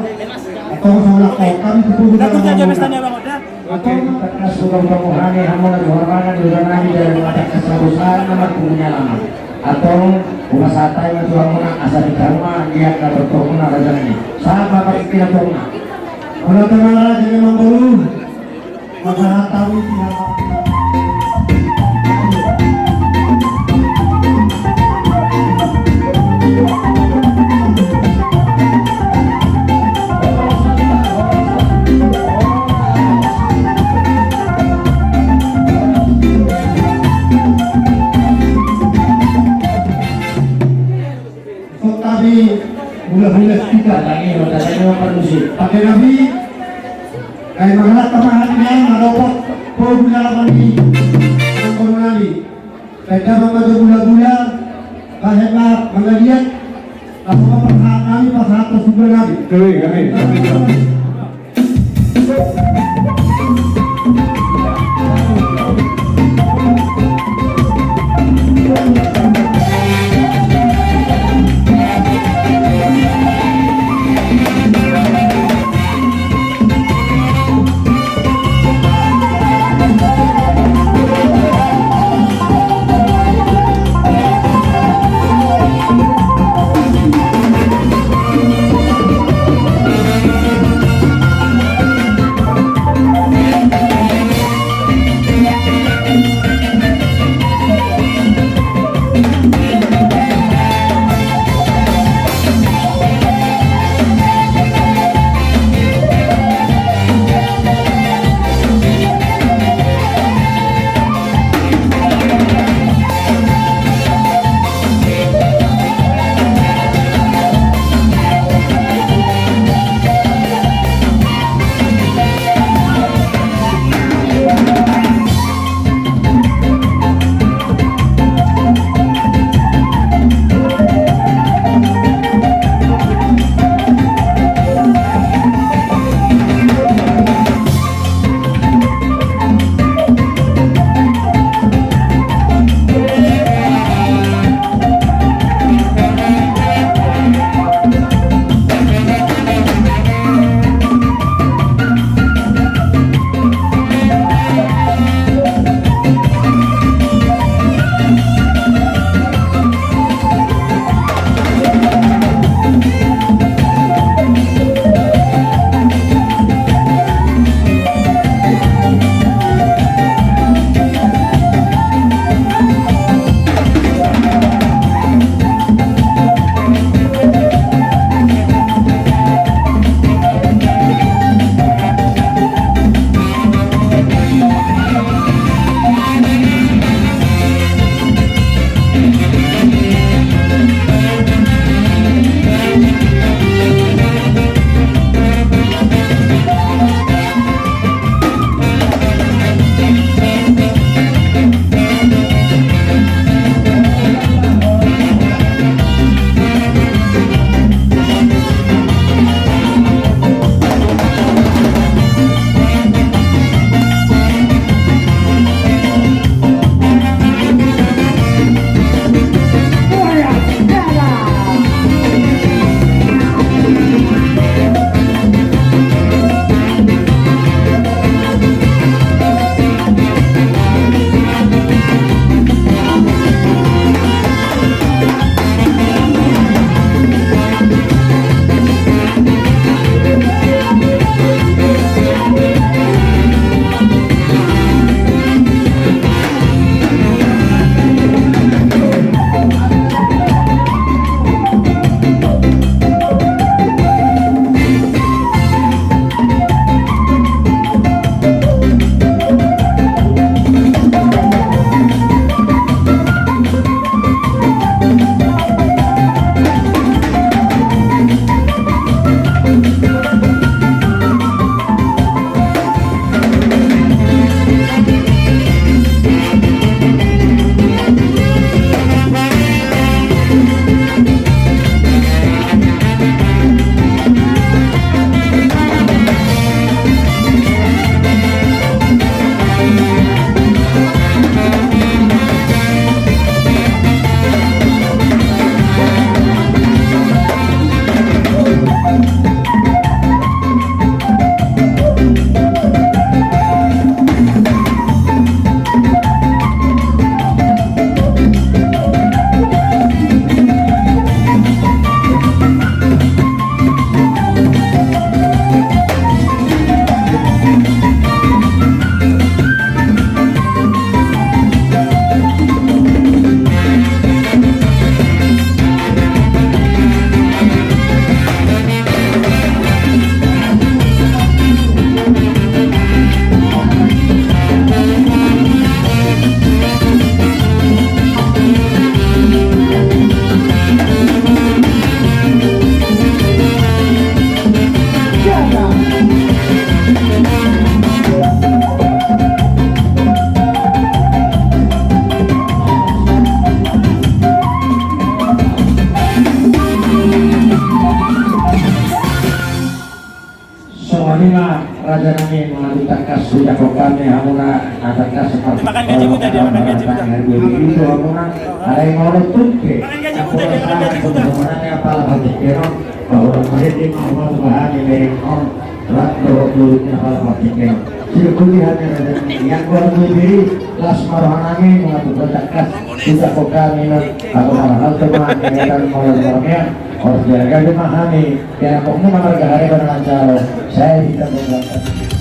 atau salah kau kami kudu Takut aja pestanya Bang Oda. atau kita sudah bermuhani hamun di hormatan di ranani dari mata kesabusan nomor punya lama atau bukan satai yang tuang menang asal di karma dia akan bertemu rajanya sama pakai tidak tongna kalau teman-teman jadi membelu maka tahu tidak bulan-bulan kita lagi saya manusia pakai nabi kayak mana kemahannya menopok pengalaman ini nabi kita membaca bulan-bulan bahwa melihat apa perhatian kami pas atas bulan nabi kami Semuanya raja nami mengadu takas sudah kami hamuna atakas seperti Makan gaji muda dia, makan gaji muda. itu hamuna ada yang mau tuke aku rasa sebenarnya apa lagi kira bahwa mereka mau bahan ini on rakdo dulunya apa lagi kira sudah kuliahnya raja yang kurang diri las marohanami mengadu takas sudah kami aku hal teman dan mau harus jaga dimahami ya pokoknya nomor hari berlancar saya tidak berlancar